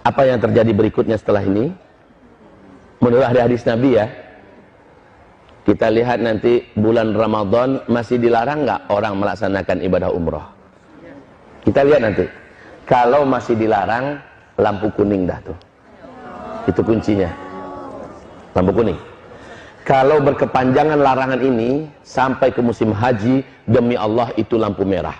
Apa yang terjadi berikutnya setelah ini? Menurut hadis Nabi ya, kita lihat nanti bulan Ramadan masih dilarang nggak orang melaksanakan ibadah umroh? Kita lihat nanti. Kalau masih dilarang, lampu kuning dah tuh. Itu kuncinya. Lampu kuning. Kalau berkepanjangan larangan ini sampai ke musim haji, demi Allah itu lampu merah.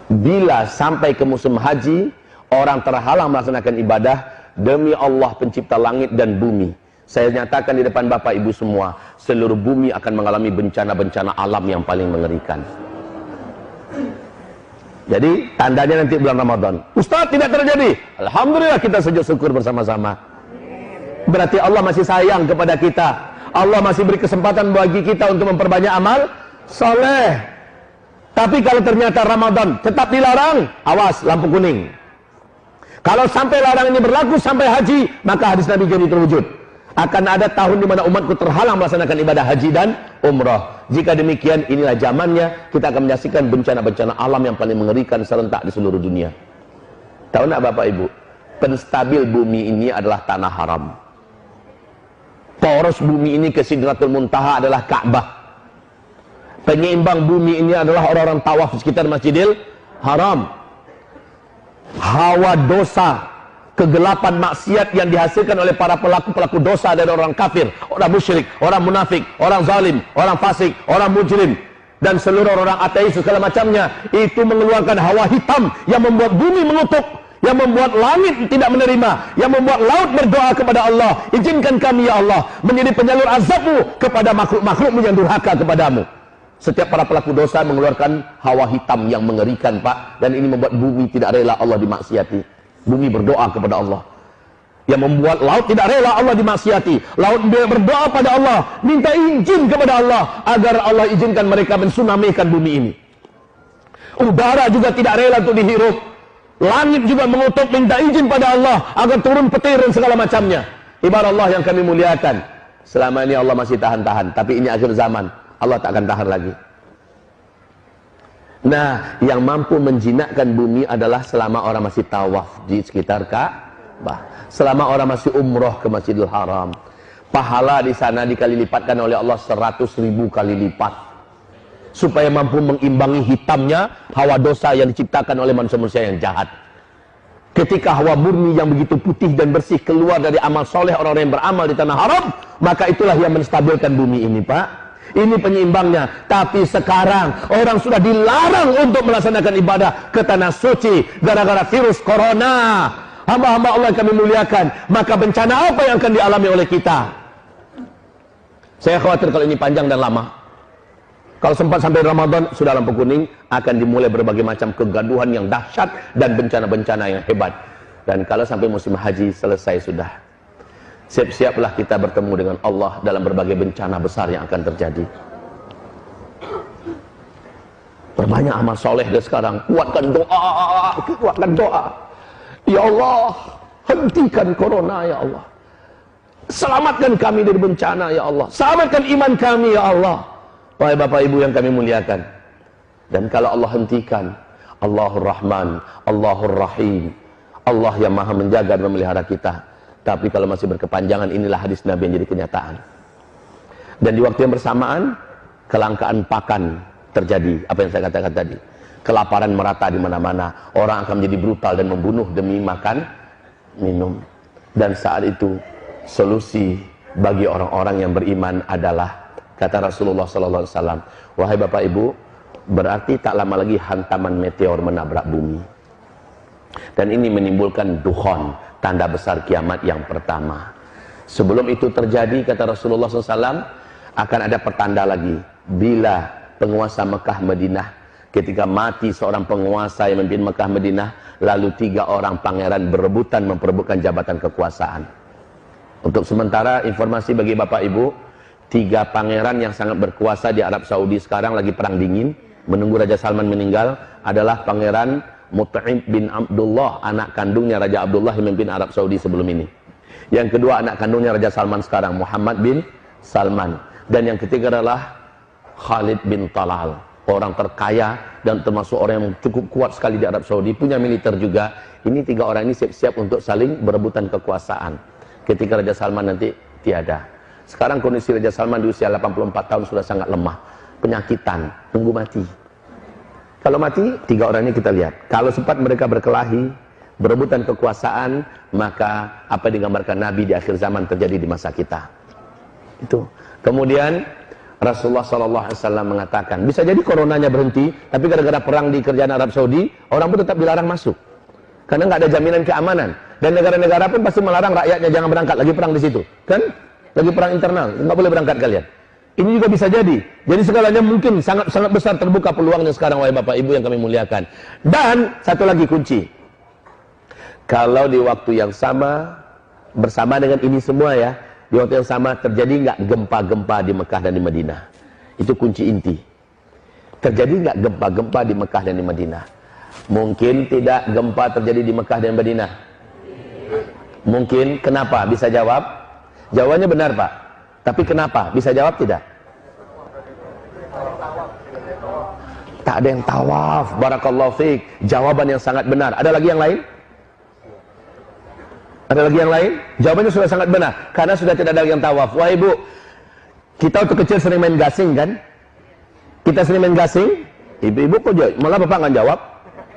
Bila sampai ke musim haji, orang terhalang melaksanakan ibadah, demi Allah pencipta langit dan bumi, saya nyatakan di depan Bapak Ibu semua, seluruh bumi akan mengalami bencana-bencana alam yang paling mengerikan. Jadi tandanya nanti bulan Ramadan. Ustaz, tidak terjadi. Alhamdulillah, kita sujud syukur bersama-sama. Berarti Allah masih sayang kepada kita. Allah masih beri kesempatan bagi kita untuk memperbanyak amal soleh. Tapi kalau ternyata Ramadan tetap dilarang, awas, lampu kuning. Kalau sampai larangan ini berlaku sampai haji, maka hadis Nabi jadi terwujud. Akan ada tahun di mana umatku terhalang melaksanakan ibadah haji dan umrah. Jika demikian, inilah zamannya kita akan menyaksikan bencana-bencana alam yang paling mengerikan serentak di seluruh dunia. Tahu nak Bapak Ibu? Penstabil bumi ini adalah tanah haram. Poros bumi ini ke Sidratul Muntaha adalah Ka'bah. Penyeimbang bumi ini adalah orang-orang tawaf di sekitar Masjidil Haram. Hawa dosa, kegelapan maksiat yang dihasilkan oleh para pelaku-pelaku dosa dari orang kafir, orang musyrik, orang munafik, orang zalim, orang fasik, orang mujrim, dan seluruh orang ateis segala macamnya, itu mengeluarkan hawa hitam yang membuat bumi mengutuk, yang membuat langit tidak menerima, yang membuat laut berdoa kepada Allah, izinkan kami ya Allah menjadi penyalur azabmu kepada makhluk-makhlukmu yang durhaka kepadamu. Setiap para pelaku dosa mengeluarkan hawa hitam yang mengerikan, Pak, dan ini membuat bumi tidak rela Allah dimaksiati. Bumi berdoa kepada Allah, yang membuat laut tidak rela Allah dimaksiati. Laut berdoa pada Allah, minta izin kepada Allah agar Allah izinkan mereka mensunamikan bumi ini. Udara juga tidak rela untuk dihirup. Langit juga mengutuk, minta izin pada Allah agar turun petir dan segala macamnya. Ibarat Allah yang kami muliakan, selama ini Allah masih tahan-tahan, tapi ini akhir zaman, Allah tak akan tahan lagi. Nah, yang mampu menjinakkan bumi adalah selama orang masih tawaf di sekitar Ka'bah, selama orang masih umroh ke Masjidil Haram. Pahala di sana dikali lipatkan oleh Allah 100.000 kali lipat, supaya mampu mengimbangi hitamnya hawa dosa yang diciptakan oleh manusia-manusia yang jahat. Ketika hawa murni yang begitu putih dan bersih keluar dari amal soleh orang-orang yang beramal di tanah haram, maka itulah yang menstabilkan bumi ini, Pak. Ini penyeimbangnya. Tapi sekarang orang sudah dilarang untuk melaksanakan ibadah ke tanah suci gara-gara virus corona. Hamba-hamba Allah yang kami muliakan, maka bencana apa yang akan dialami oleh kita? Saya khawatir kalau ini panjang dan lama. Kalau sempat sampai Ramadan, sudah lampu kuning, akan dimulai berbagai macam kegaduhan yang dahsyat dan bencana-bencana yang hebat. Dan kalau sampai musim haji selesai sudah, siap-siaplah kita bertemu dengan Allah dalam berbagai bencana besar yang akan terjadi. Perbanyak amal soleh deh sekarang. Kuatkan doa, kuatkan doa. Ya Allah, hentikan corona ya Allah. Selamatkan kami dari bencana ya Allah. Selamatkan iman kami ya Allah. Wahai Bapak Ibu yang kami muliakan. Dan kalau Allah hentikan, Allahur Rahman, Allahur Rahim, Allah yang maha menjaga dan memelihara kita. Tapi kalau masih berkepanjangan, inilah hadis Nabi yang jadi kenyataan. Dan di waktu yang bersamaan, kelangkaan pakan terjadi. Apa yang saya katakan tadi, kelaparan merata di mana-mana. Orang akan menjadi brutal dan membunuh demi makan, minum. Dan saat itu solusi bagi orang-orang yang beriman adalah, kata Rasulullah SAW, wahai Bapak Ibu, berarti tak lama lagi hantaman meteor menabrak bumi. Dan ini menimbulkan dukhon, tanda besar kiamat yang pertama. Sebelum itu terjadi, kata Rasulullah SAW, akan ada pertanda lagi. Bila penguasa Mekah Madinah, ketika mati seorang penguasa yang memimpin Mekah Madinah, lalu 3 orang pangeran berebutan memperebutkan jabatan kekuasaan. Untuk sementara, informasi bagi Bapak Ibu, 3 pangeran yang sangat berkuasa di Arab Saudi sekarang lagi perang dingin, menunggu Raja Salman meninggal, adalah Pangeran Mut'im bin Abdullah, anak kandungnya Raja Abdullah yang memimpin Arab Saudi sebelum ini. Yang kedua, anak kandungnya Raja Salman sekarang, Muhammad bin Salman. Dan yang ketiga adalah Khalid bin Talal, orang terkaya dan termasuk orang yang cukup kuat sekali di Arab Saudi, punya militer juga. Ini 3 orang ini siap-siap untuk saling berebutan kekuasaan ketika Raja Salman nanti tiada. Sekarang kondisi Raja Salman di usia 84 tahun sudah sangat lemah, penyakitan, tunggu mati. Kalau mati, 3 orang ini kita lihat. Kalau sempat mereka berkelahi, berebutan kekuasaan, maka apa yang digambarkan Nabi di akhir zaman terjadi di masa kita. Itu. Kemudian Rasulullah SAW mengatakan, bisa jadi coronanya berhenti, tapi gara-gara perang di kerajaan Arab Saudi, orang pun tetap dilarang masuk. Karena nggak ada jaminan keamanan. Dan negara-negara pun pasti melarang rakyatnya jangan berangkat, lagi perang di situ. Kan? Lagi perang internal, nggak boleh berangkat kalian. Ini juga bisa jadi. Jadi segalanya mungkin sangat besar terbuka peluangnya sekarang, wahai Bapak Ibu yang kami muliakan. Dan satu lagi kunci. Kalau di waktu yang sama, bersama dengan ini semua ya, di waktu yang sama terjadi nggak gempa-gempa di Mekah dan di Madinah? Itu kunci inti. Terjadi nggak gempa-gempa di Mekah dan di Madinah? Mungkin tidak gempa terjadi di Mekah dan Madinah. Mungkin. Kenapa? Bisa jawab? Jawabannya benar, Pak. Tapi kenapa? Bisa jawab tidak? Tak ada yang tawaf. Barakallahu fiik. Jawaban yang sangat benar. Ada lagi yang lain? Ada lagi yang lain? Jawabannya sudah sangat benar. Karena sudah tidak ada yang tawaf. Wah Ibu, kita waktu kecil sering main gasing kan? Kita sering main gasing. Ibu-ibu kok jawab? Malah Bapak nggak jawab.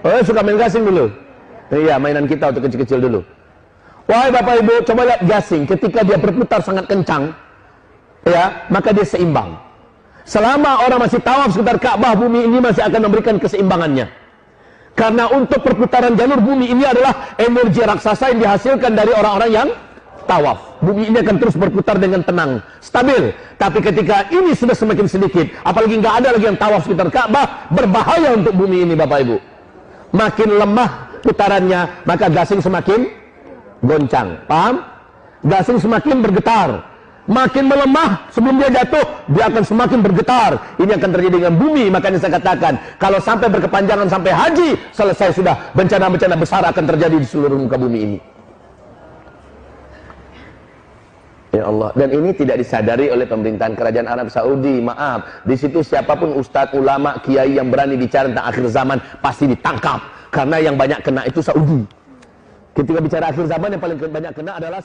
Oh, suka main gasing dulu. Iya, mainan kita waktu kecil-kecil dulu. Wahai Bapak Ibu, coba lihat gasing. Ketika dia berputar sangat kencang, ya, maka dia seimbang. Selama orang masih tawaf sekitar Ka'bah, bumi ini masih akan memberikan keseimbangannya. Karena untuk perputaran jalur bumi ini adalah energi raksasa yang dihasilkan dari orang-orang yang tawaf. Bumi ini akan terus berputar dengan tenang, stabil. Tapi ketika ini sudah semakin sedikit, apalagi nggak ada lagi yang tawaf sekitar Ka'bah, berbahaya untuk bumi ini, Bapak Ibu. Makin lemah putarannya, maka gasing semakin goncang. Paham? Gasing semakin bergetar. Makin melemah sebelum dia jatuh, dia akan semakin bergetar. Ini akan terjadi dengan bumi. Makanya saya katakan, kalau sampai berkepanjangan sampai haji, selesai sudah. Bencana-bencana besar akan terjadi di seluruh muka bumi ini. Ya Allah. Dan ini tidak disadari oleh pemerintahan kerajaan Arab Saudi. Maaf, di situ siapapun ustadz, ulama, kiai yang berani bicara tentang akhir zaman pasti ditangkap. Karena yang banyak kena itu Saudi. Ketika bicara akhir zaman, yang paling banyak kena adalah